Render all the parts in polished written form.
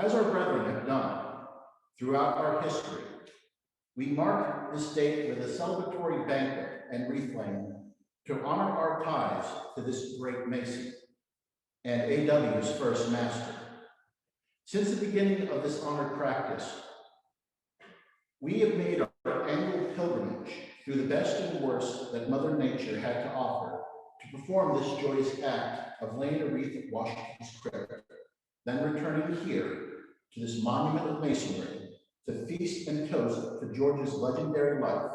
As our brethren have done throughout our history, we mark this date with a celebratory banquet and wreath laying to honor our ties to this great Mason and AW's first master. Since the beginning of this honored practice, we have made our annual pilgrimage through the best and worst that Mother Nature had to offer to perform this joyous act of laying a wreath at Washington's crypt, then returning here to this monument of masonry to feast and toast to George's legendary life.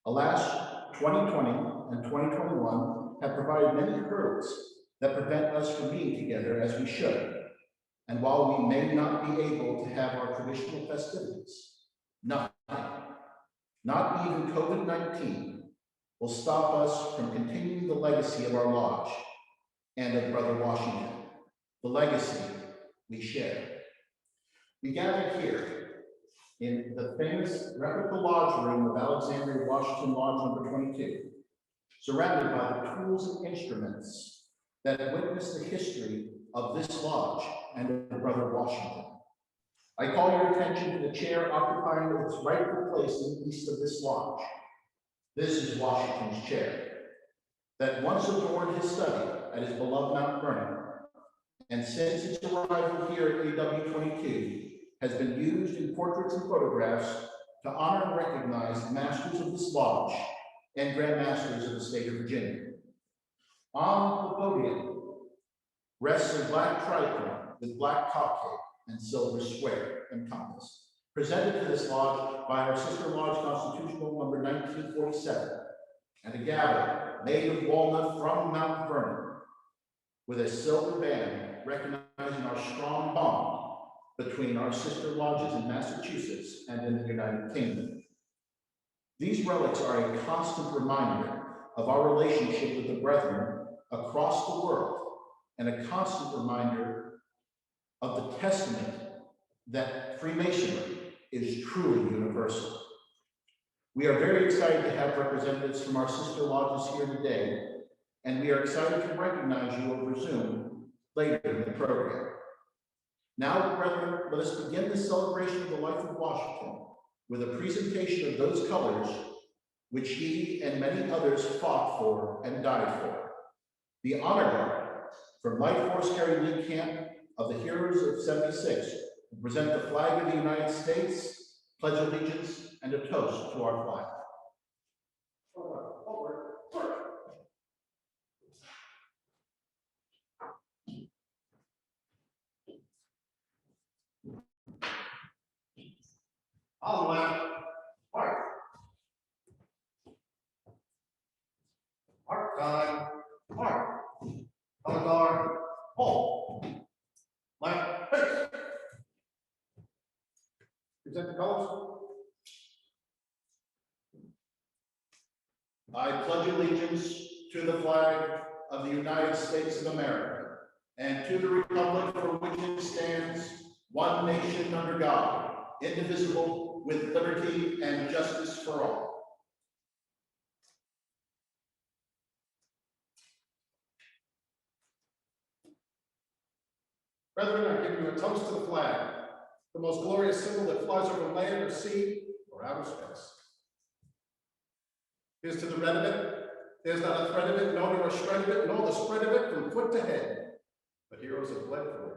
Alas, 2020 and 2021 have provided many hurdles that prevent us from being together as we should. And while we may not be able to have our traditional festivities, nothing, not even COVID-19, will stop us from continuing the legacy of our lodge and of Brother Washington, the legacy we share. We gather here in the famous replica lodge room of Alexandria-Washington Lodge number 22, surrounded by the tools and instruments that witness the history of this lodge and of Brother Washington. I call your attention to the chair occupying its rightful place in the east of this lodge. This is Washington's chair that once adorned his study at his beloved Mount Vernon, and since its arrival here at AW22, has been used in portraits and photographs to honor and recognize the masters of this lodge and Grand Masters of the state of Virginia. On the podium rests a black tricorn with black top cape and silver square and compass, presented to this lodge by our sister lodge constitutional number 1947, and a gavel made of walnut from Mount Vernon, with a silver band recognizing our strong bond between our sister lodges in Massachusetts and in the United Kingdom. These relics are a constant reminder of our relationship with the brethren across the world, and a constant reminder of the testament that Freemasonry is truly universal. We are very excited to have representatives from our sister lodges here today, and we are excited to recognize you over Zoom later in the program. Now, brethren, let us begin the celebration of the life of Washington with a presentation of those colors which he and many others fought for and died for. The Honor Guard from Light Horse Harry Lee Camp of the Heroes of 76 will present the flag of the United States, pledge allegiance, and a toast to our flag. On the left, mark. Mark time, mark. On the guard, hold. Left, face. Present the colors. I pledge allegiance to the flag of the United States of America and to the republic for which it stands, one nation under God, indivisible, with liberty and justice for all. Brethren, I give you a toast to the flag, the most glorious symbol that flies over land or sea or outer space. Here's to the red of it. There's not a thread of it, no nor a shred of it, nor the spread of it from foot to head. But heroes have bled for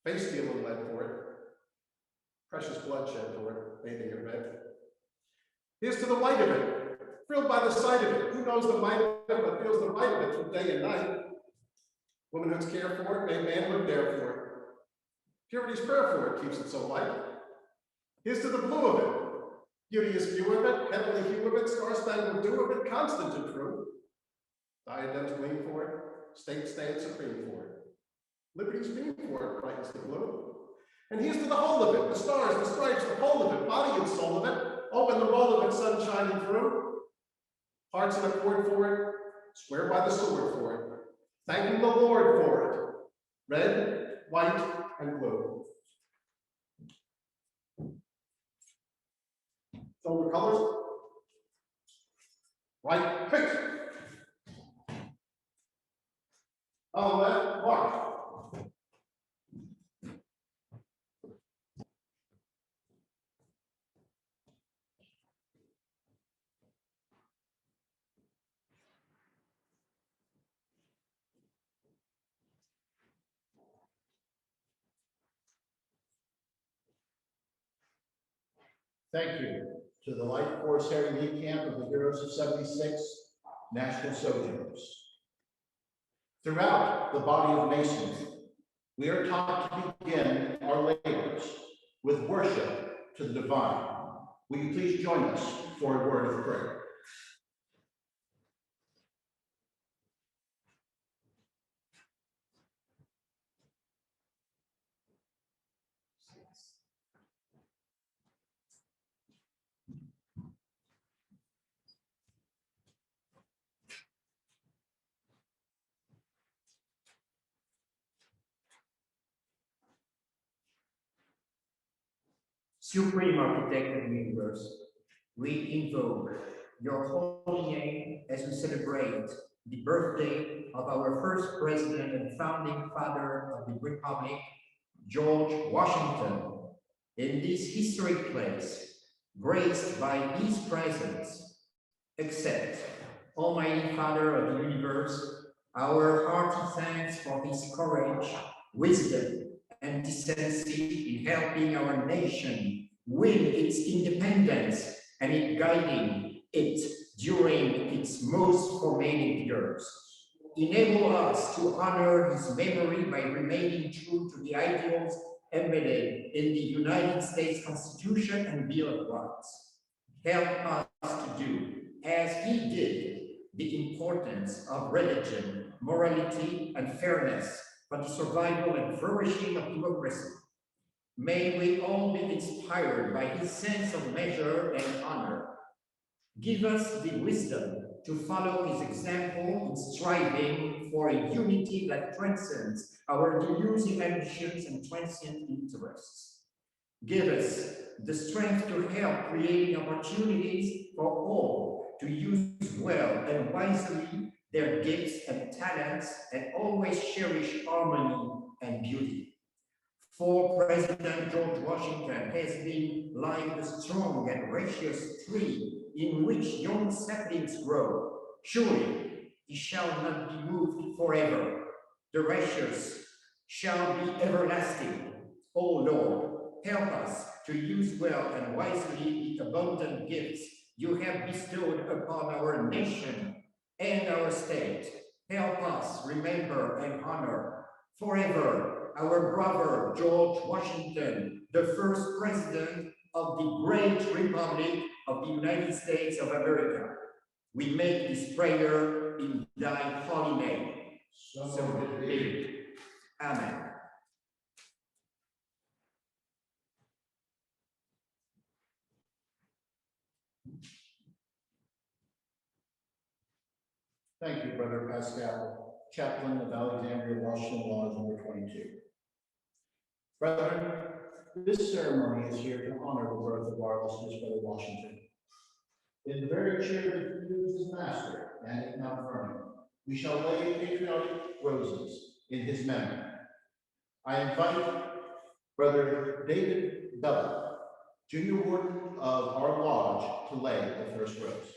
it, face steel and lead for it, precious blood shed for it, bathing it red. Here's to the white of it, thrilled by the sight of it. Who knows the might of it, but feels the might of it through day and night. Womanhood's care for it, may manhood dare for it. Purity's prayer for it keeps it so light. Here's to the blue of it, beauteous view of it, heavenly hue of it, star-spangled dew of it, constant and true. Diadems gleam for it, state stands supreme for it. Liberty's beam for it, brightens the blue. And here's to the whole of it, the stars, the stripes, the whole of it, body and soul of it, open the roll of it, sun shining through. Hearts in accord for it, swear by the sword for it, thanking the Lord for it, red, white, and blue. Silver colors, right, fix. On the left, mark. Thank you to the Light Force Harry Lee Camp of the Heroes of 76 National Sojourners. Throughout the body of Masonry, we are taught to begin our labors with worship to the divine. Will you please join us for a word of prayer? Supreme Architect of the universe, we invoke your holy name as we celebrate the birthday of our first president and founding father of the Republic, George Washington. In this historic place, graced by his presence, accept, Almighty Father of the universe, our hearty thanks for his courage, wisdom, and decency in helping our nation win its independence and in guiding it during its most formative years. Enable us to honor his memory by remaining true to the ideals embedded in the United States Constitution and Bill of Rights. Help us to do, as he did, the importance of religion, morality, and fairness for the survival and flourishing of democracy. May we all be inspired by his sense of measure and honor. Give us the wisdom to follow his example in striving for a unity that transcends our delusive ambitions and transient interests. Give us the strength to help creating opportunities for all to use well and wisely their gifts and talents, and always cherish harmony and beauty. For President George Washington has been like the strong and gracious tree in which young saplings grow. Surely he shall not be moved forever. The righteous shall be everlasting. O Lord, help us to use well and wisely the abundant gifts you have bestowed upon our nation and our state. Help us remember and honor forever our brother George Washington, the first president of the great Republic of the United States of America. We make this prayer in thy holy name. So it be. Amen. Thank you, Brother Pascal, chaplain of Alexandria-Washington Lodge number 22. Brethren, this ceremony is here to honor the birth of our illustrious Brother Washington. In the very chair that includes his master and at Mount Vernon, we shall lay patriotic roses in his memory. I invite Brother David Bella, Junior Warden of our lodge, to lay the first rose.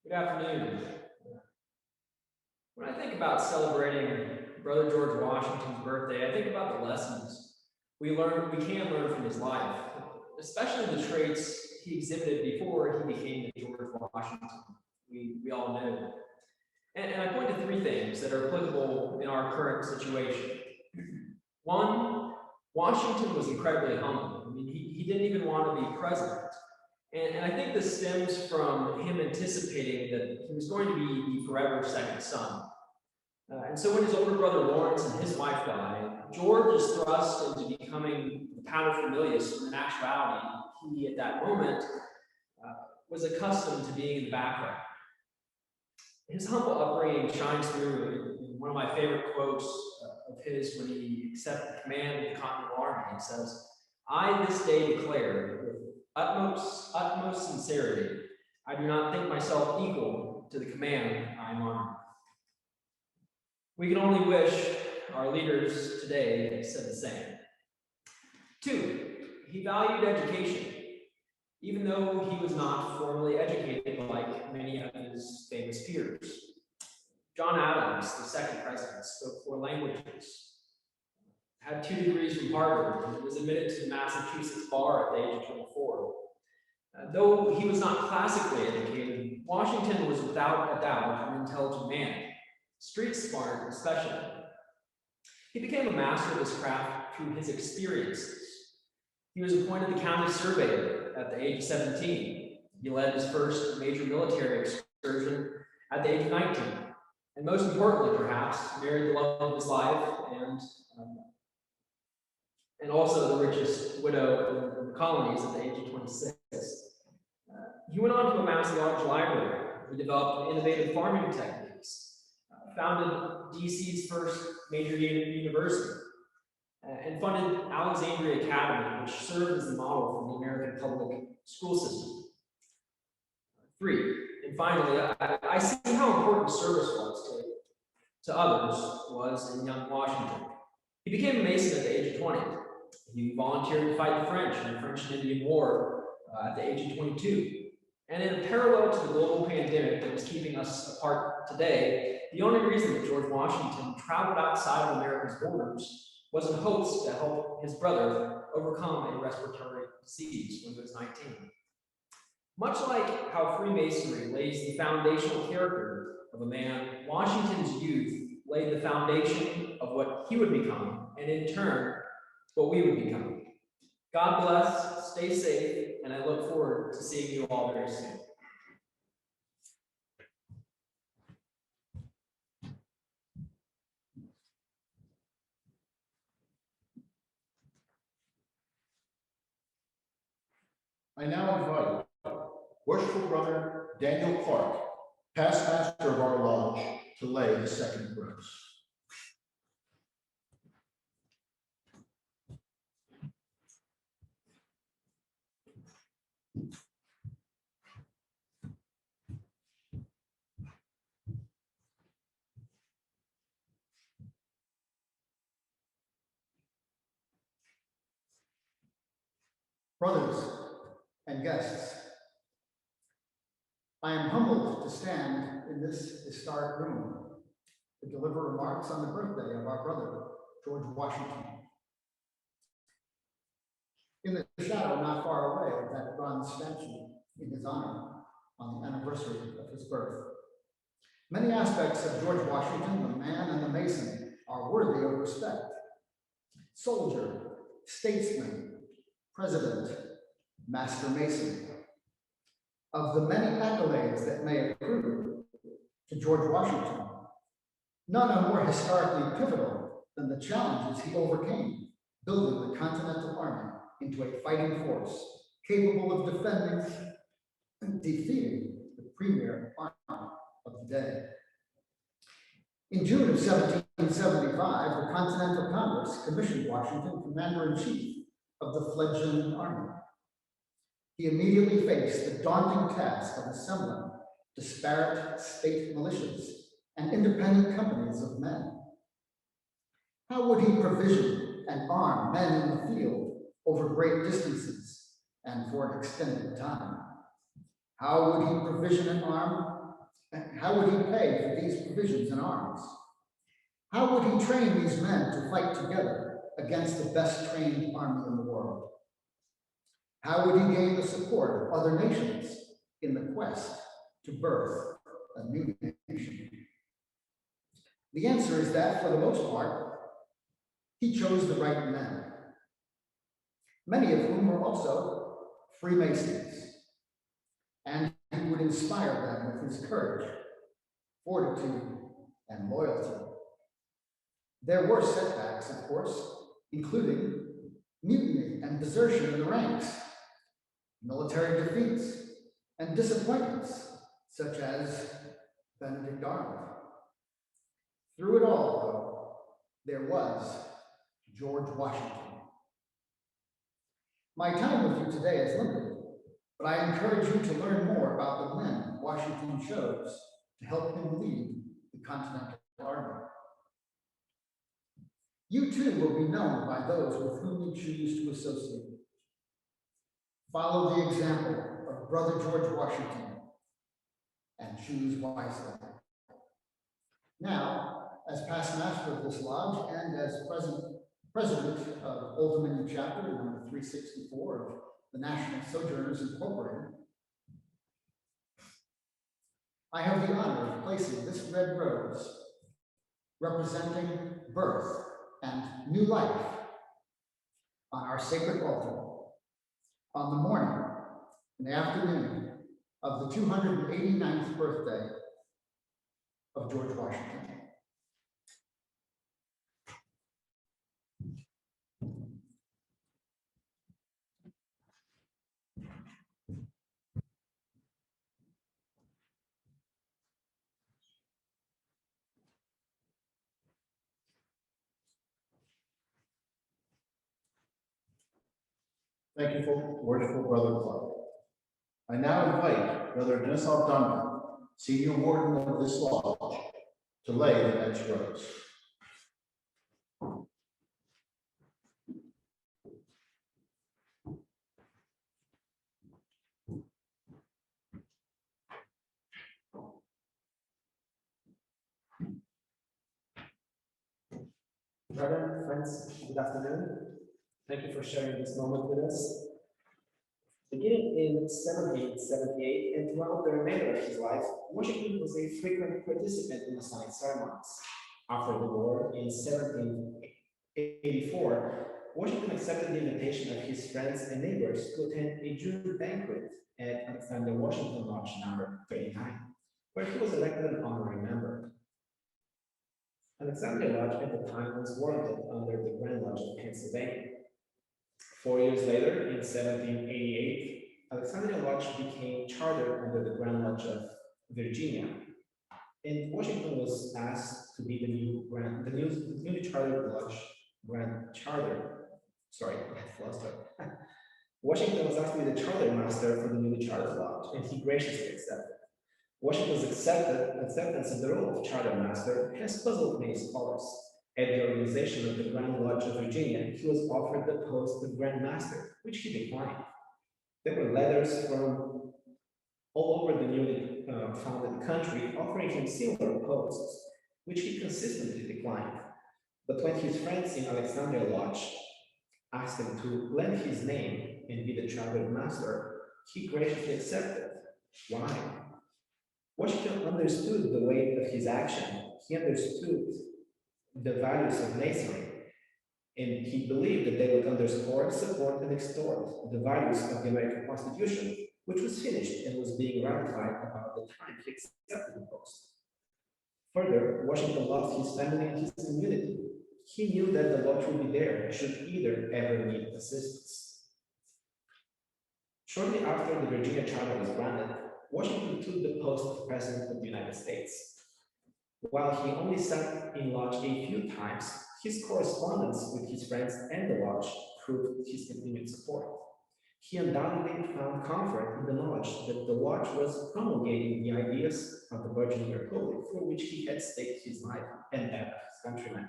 Good afternoon. When I think about celebrating Brother George Washington's birthday, I think about the lessons we can learn from his life, especially the traits he exhibited before he became the George Washington we all know. And I point to three things that are applicable in our current situation. One, Washington was incredibly humble. I mean, he didn't even want to be president. And I think this stems from him anticipating that he was going to be the forever second son. And so when his older brother Lawrence and his wife died, George is thrust into becoming the paterfamilias, when in actuality, he at that moment was accustomed to being in the background. His humble upbringing shines through in one of my favorite quotes of his when he accepted the command of the Continental Army. He says, "I this day declare with utmost sincerity, I do not think myself equal to the command I am on." We can only wish our leaders today said the same. 2, he valued education, even though he was not formally educated like many of his famous peers. John Adams, the second president, spoke 4 languages, had 2 degrees from Harvard, and was admitted to the Massachusetts bar at the age of 24. Though he was not classically educated, Washington was without a doubt an intelligent man, street smart especially. He became a master of his craft through his experiences. He was appointed the county surveyor at the age of 17. He led his first major military excursion at the age of 19. And most importantly, perhaps, married the love of his life and also the richest widow in the colonies at the age of 26. He went on to amass a large library. He developed innovative farming techniques, founded DC's first major university, and funded Alexandria Academy, which served as the model for the American public school system. 3, and finally, I see how important service was to others was in young Washington. He became a Mason at the age of 20. He volunteered to fight the French in the French and Indian War at the age of 22. And in a parallel to the global pandemic that was keeping us apart today, the only reason that George Washington traveled outside of America's borders was in hopes to help his brother overcome a respiratory disease when he was 19. Much like how Freemasonry lays the foundational character of a man, Washington's youth laid the foundation of what he would become, and in turn, what we would become. God bless, stay safe, and I look forward to seeing you all very soon. I now invite Worshipful Brother Daniel Clark, past master of our lodge, to lay the second verse. Brothers and guests, I am humbled to stand in this historic room to deliver remarks on the birthday of our brother, George Washington. In the shadow not far away of that bronze statue in his honor on the anniversary of his birth. Many aspects of George Washington, the man and the Mason, are worthy of respect. Soldier, statesman, president, master Mason. Of the many accolades that may accrue to George Washington, none are more historically pivotal than the challenges he overcame, building the Continental Army into a fighting force capable of defending and defeating the premier army of the day. In June of 1775, the Continental Congress commissioned Washington commander-in-chief of the fledgling army. He immediately faced the daunting task of assembling disparate state militias and independent companies of men. How would he provision and arm men in the field over great distances and for an extended time? How would he provision and arm? How would he pay for these provisions and arms? How would he train these men to fight together against the best trained army in the world? How would he gain the support of other nations in the quest to birth a new nation? The answer is that, for the most part, he chose the right men, many of whom were also Freemasons, and he would inspire them with his courage, fortitude, and loyalty. There were setbacks, of course, including mutiny and desertion in the ranks, military defeats, and disappointments, such as Benedict Arnold. Through it all, though, there was George Washington. My time with you today is limited, but I encourage you to learn more about the men Washington chose to help him lead the Continental Army. You too will be known by those with whom you choose to associate. Follow the example of Brother George Washington and choose wisely. Now, as past master of this lodge and as president of Old Dominion Chapter number 364 of the National Sojourners Incorporated, I have the honor of placing this red rose representing birth and new life on our sacred altar on the morning and afternoon of the 289th birthday of George Washington. Thank you, worshipful Brother Clark. I now invite Brother Dennisov Duncan, senior warden of this lodge, to lay the next rose. Brother, friends, good afternoon. Thank you for sharing this moment with us. Beginning in 1778 and throughout the remainder of his life, Washington was a frequent participant in Masonic ceremonies. After the war in 1784, Washington accepted the invitation of his friends and neighbors to attend a June banquet at Alexandria-Washington Lodge number 39, where he was elected an honorary member. Alexandria Lodge at the time was warranted under the Grand Lodge of Pennsylvania. 4 years later, in 1788, Alexandria Lodge became chartered under the Grand Lodge of Virginia, and Washington was asked to be the newly chartered lodge Grand Charter. Sorry, I lost it. Washington was asked to be the charter master for the newly chartered lodge, and he graciously accepted. Washington's acceptance of the role of charter master has puzzled many scholars. At the organization of the Grand Lodge of Virginia, he was offered the post of Grand Master, which he declined. There were letters from all over the newly founded country offering him similar posts, which he consistently declined. But when his friends in Alexandria Lodge asked him to lend his name and be the chartered master, he graciously accepted. Why? Washington understood the weight of his action. He understood the values of Masonry, and he believed that they would underscore, support, and extort the values of the American Constitution, which was finished and was being ratified about the time he accepted the post. Further, Washington loved his family and his community. He knew that the lodge would be there should either ever need assistance. Shortly after the Virginia Charter was granted, Washington took the post of President of the United States. While he only sat in lodge a few times, his correspondence with his friends and the lodge proved his continued support. He undoubtedly found comfort in the knowledge that the lodge was promulgating the ideas of the burgeoning republic for which he had staked his life and that of his countrymen.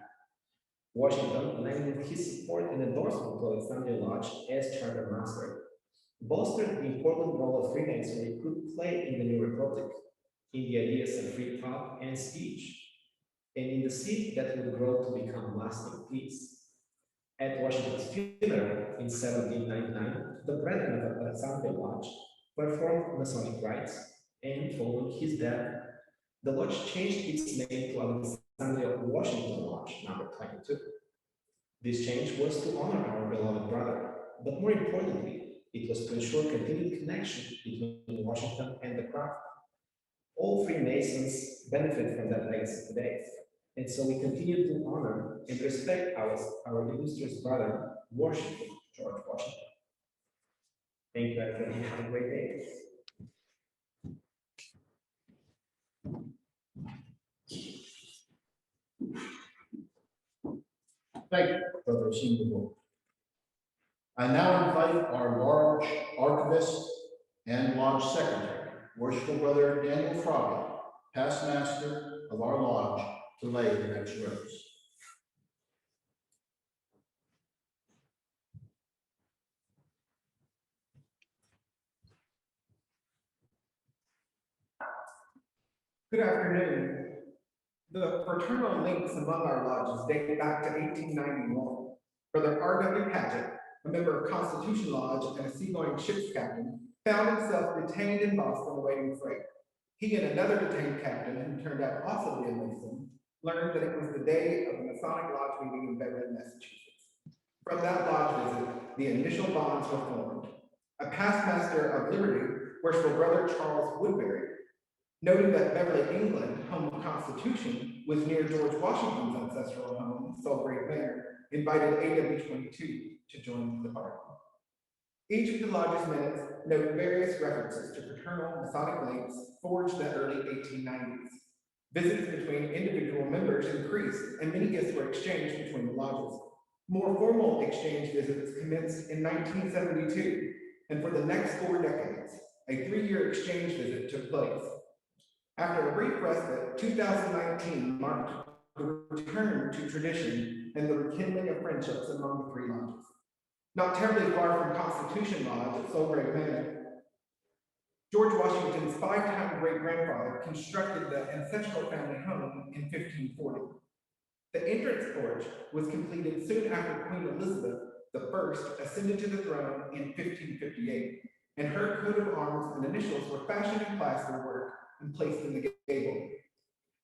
Washington, lending his support and endorsement to Alexandria Lodge as charter master, bolstered the important role of Freemasonry could play in the new republic, in the ideas of free thought and speech, and in the seed that would grow to become lasting peace. At Washington's funeral in 1799, the brethren of Alexandria Lodge performed Masonic rites, and following his death, the lodge changed its name to Alexandria-Washington Lodge number 22. This change was to honor our beloved brother, but more importantly, it was to ensure continued connection between Washington and the craft. All Freemasons benefit from that legacy today, and so we continue to honor and respect our illustrious brother, worshipful George Washington. Thank you, everyone. Have a great day. Thank you, Brother Singleton. I now invite our large archivist and lodge secretary, worshipful Brother Daniel Froggy, past master of our lodge, to lay the next rose. Good afternoon. The fraternal links among our lodges date back to 1891. Brother R.W. Paget, a member of Constitution Lodge and a seagoing ship's captain, found himself detained in Boston awaiting freight. He and another detained captain, who turned out also to be a Mason, learned that it was the day of the Masonic Lodge meeting in Beverly, Massachusetts. From that lodge visit, the initial bonds were formed. A past master of Liberty, Worshipful Brother Charles Woodbury, noting that Beverly, England, home of Constitution, was near George Washington's ancestral home, Belgrade Manor, invited AW-22 to join the party. Each of the lodge's minutes note various references to fraternal Masonic links forged in the early 1890s. Visits between individual members increased, and many gifts were exchanged between the lodges. More formal exchange visits commenced in 1972, and for the next 4 decades, a 3-year exchange visit took place. After a brief respite, 2019 marked the return to tradition and the rekindling of friendships among the 3 lodges. Not terribly far from Constitution Lodge at Belgrade Manor, George Washington's 5-time great-grandfather constructed the Ancestral family home in 1540. The entrance porch was completed soon after Queen Elizabeth I ascended to the throne in 1558, and her coat of arms and initials were fashioned in plaster work and placed in the gable.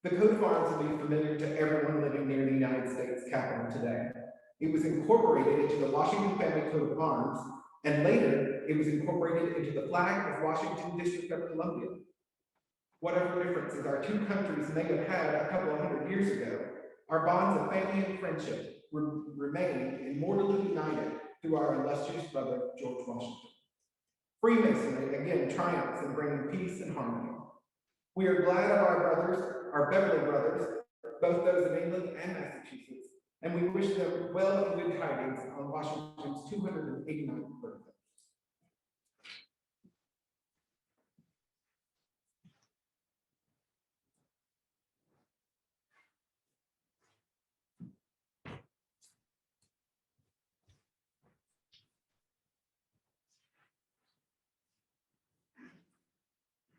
The coat of arms will be familiar to everyone living near the United States Capitol today. It was incorporated into the Washington family coat of arms, and later it was incorporated into the flag of Washington District of Columbia. Whatever differences our 2 countries may have had a couple of hundred years ago, our bonds of family and friendship remain immortally united through our illustrious brother, George Washington. Freemasonry again triumphs in bringing peace and harmony. We are glad of our brothers, our Beverly brothers, both those in England and Massachusetts, and we wish them well and good tidings on Washington's 289th birthday.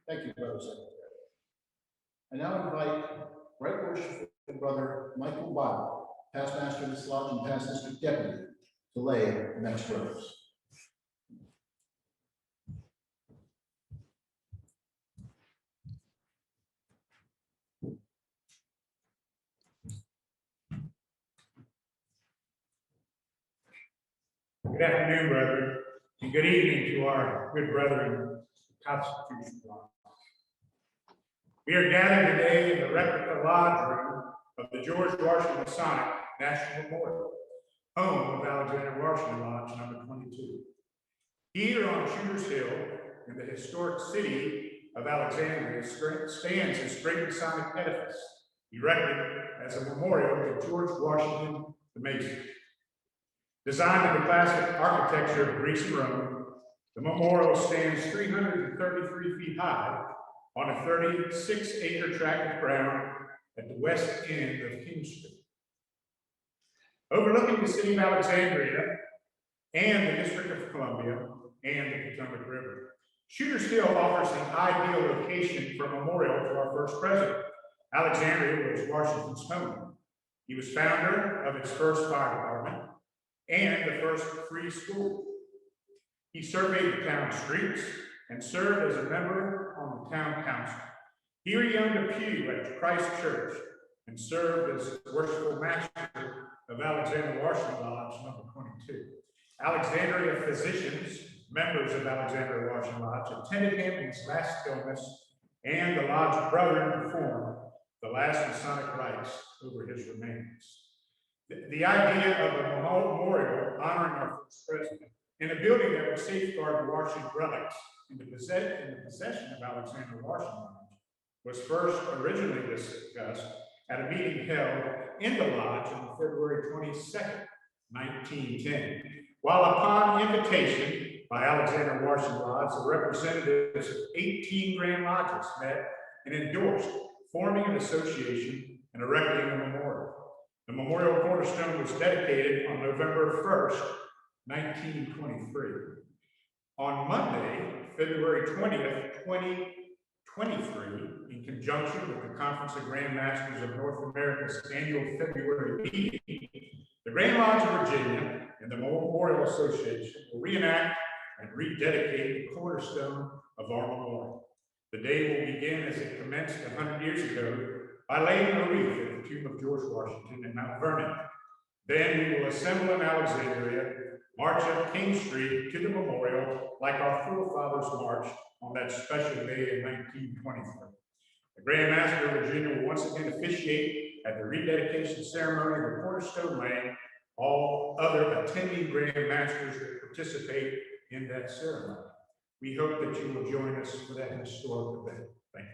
Thank you, Brother Secretary. I now invite Right Worshipful Brother Michael Weil, past master of this lodge and past district deputy, to lay the next rose. Good afternoon, brethren, and good evening to our good brethren, Constitution Lodge. We are gathered today in the replica lodge room of the George Washington Masonic National Memorial, home of Alexandria-Washington Lodge number 22. Here on Shooters Hill, in the historic city of Alexandria, stands this great Masonic edifice, erected as a memorial to George Washington the Mason. Designed in the classic architecture of Greece and Rome, the memorial stands 333 feet high on a 36-acre tract of ground at the west end of King Street. Overlooking the city of Alexandria and the District of Columbia and the Potomac River, Shooters Hill offers the ideal location for a memorial to our first president. Alexandria was Washington's home. He was founder of its first fire department and the first free school. He surveyed the town streets and served as a member on the town council. He re-owned a pew at Christ Church and served as worshipful master of Alexandria-Washington Lodge number 22. Alexandria physicians, members of Alexandria-Washington Lodge, attended him in his last illness, and the lodge brethren performed the last Masonic rites over his remains. The idea of a memorial honoring our first president in a building that would safeguard the Washington relics in the possession of Alexandria-Washington was first originally discussed at a meeting held in the lodge on February 22nd, 1910. While upon invitation by Alexandria-Washington Lodge, the representatives of 18 Grand Lodges met and endorsed forming an association and erecting a memorial. The memorial cornerstone was dedicated on November 1st, 1923. On Monday, February 20th, 23, in conjunction with the Conference of Grand Masters of North America's annual February meeting, the Grand Lodge of Virginia and the Memorial Association will reenact and rededicate the cornerstone of our memorial. The day will begin as it commenced 100 years ago by laying a wreath at the tomb of George Washington in Mount Vernon. Then we will assemble in Alexandria, march up King Street to the memorial like our forefathers marched on that special day in 1923. The Grand Master of Virginia will once again officiate at the rededication ceremony of the cornerstone laying. All other attending Grand Masters will participate in that ceremony. We hope that you will join us for that historic event. Thank you.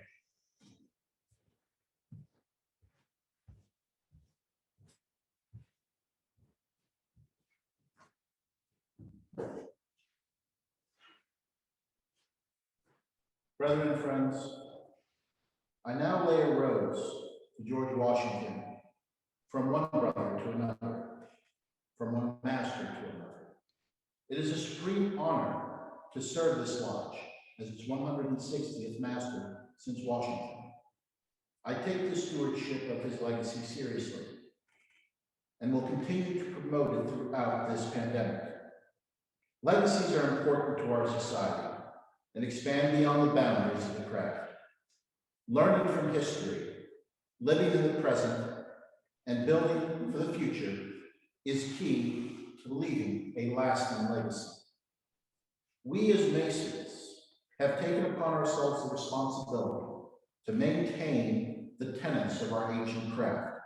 Brethren and friends, I now lay a rose to George Washington from one brother to another, from one master to another. It is a supreme honor to serve this lodge as its 160th master since Washington. I take the stewardship of his legacy seriously and will continue to promote it throughout this pandemic. Legacies are important to our society and expand beyond the boundaries of the craft. Learning from history, living in the present, and building for the future is key to leaving a lasting legacy. We as Masons have taken upon ourselves the responsibility to maintain the tenets of our ancient craft,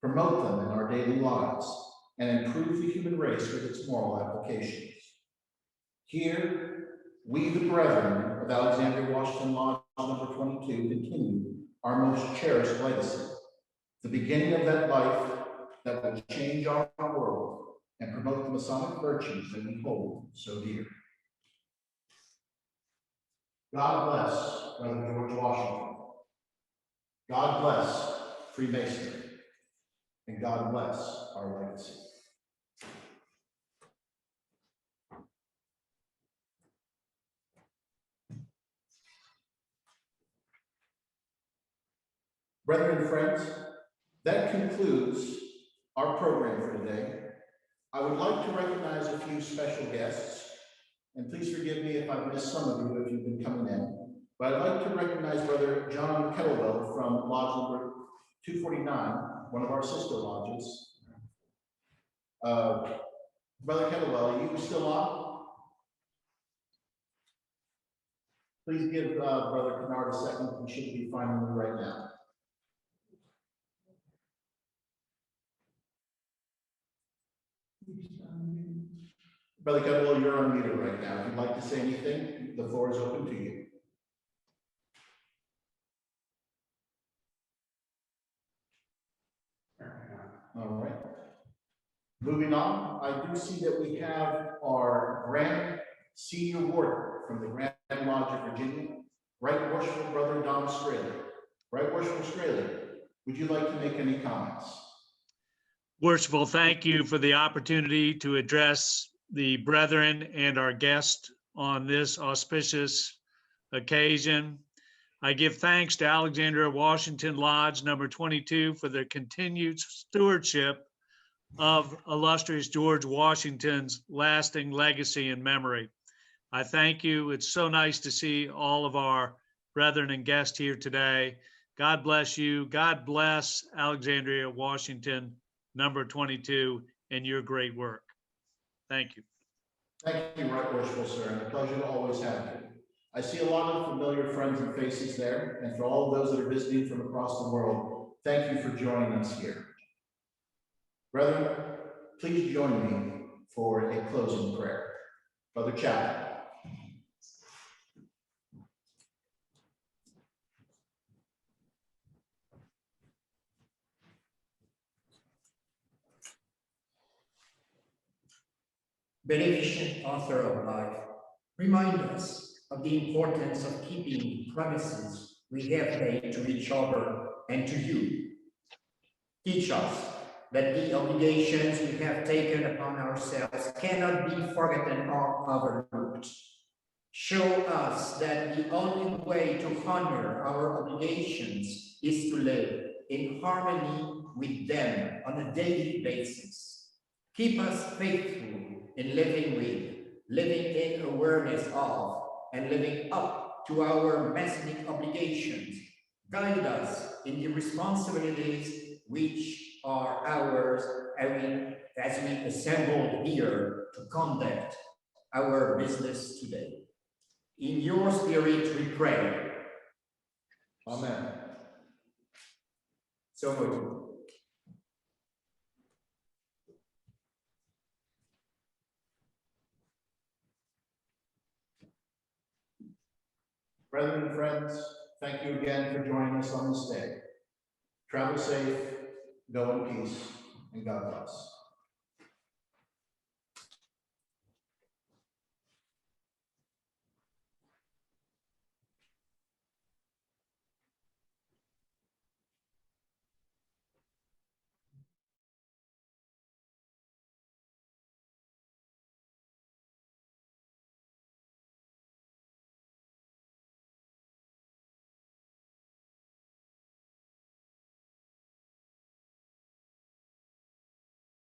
promote them in our daily lives, and improve the human race with its moral applications. Here, we, the brethren of Alexandria-Washington Lodge number 22, continue our most cherished legacy, the beginning of that life that will change our world and promote the Masonic virtues that we hold so dear. God bless Brother George Washington. God bless Freemasonry. And God bless our legacy. Brethren and friends, that concludes our program for today. I would like to recognize a few special guests, and please forgive me if I've missed some of you if you've been coming in, but I'd like to recognize Brother John Kettlewell from Lodge number 249, one of our sister lodges. Brother Kettlewell, are you still on? Please give Brother Kennard a second. He should be finding me right now. Brother Kettlewell, you're unmuted right now. If you'd like to say anything, the floor is open to you. All right. Moving on, I do see that we have our Grand Senior Warden from the Grand Lodge of Virginia, Right Worshipful Brother Don Straley. Right Worshipful Straley, would you like to make any comments? Worshipful, thank you for the opportunity to address the brethren and our guest on this auspicious occasion. I give thanks to Alexandria-Washington Lodge number 22 for their continued stewardship of illustrious George Washington's lasting legacy and memory. I thank you. It's so nice to see all of our brethren and guests here today. God bless you. God bless Alexandria-Washington number 22 and your great work. Thank you. Thank you, Right Worshipful Sir, and a pleasure to always have you. I see a lot of familiar friends and faces there, and for all of those that are visiting from across the world, thank you for joining us here. Brethren, please join me for a closing prayer. Brother Chapter. Beneficent author of life, remind us of the importance of keeping promises we have made to each other and to you. Teach us that the obligations we have taken upon ourselves cannot be forgotten or overlooked. Show us that the only way to honor our obligations is to live in harmony with them on a daily basis. Keep us faithful in living with, living in awareness of, and living up to our Messianic obligations. Guide us in the responsibilities which are ours as we assemble here to conduct our business today. In your spirit we pray. Amen. So moved. Brethren and friends, thank you again for joining us on this day. Travel safe, go in peace, and God bless.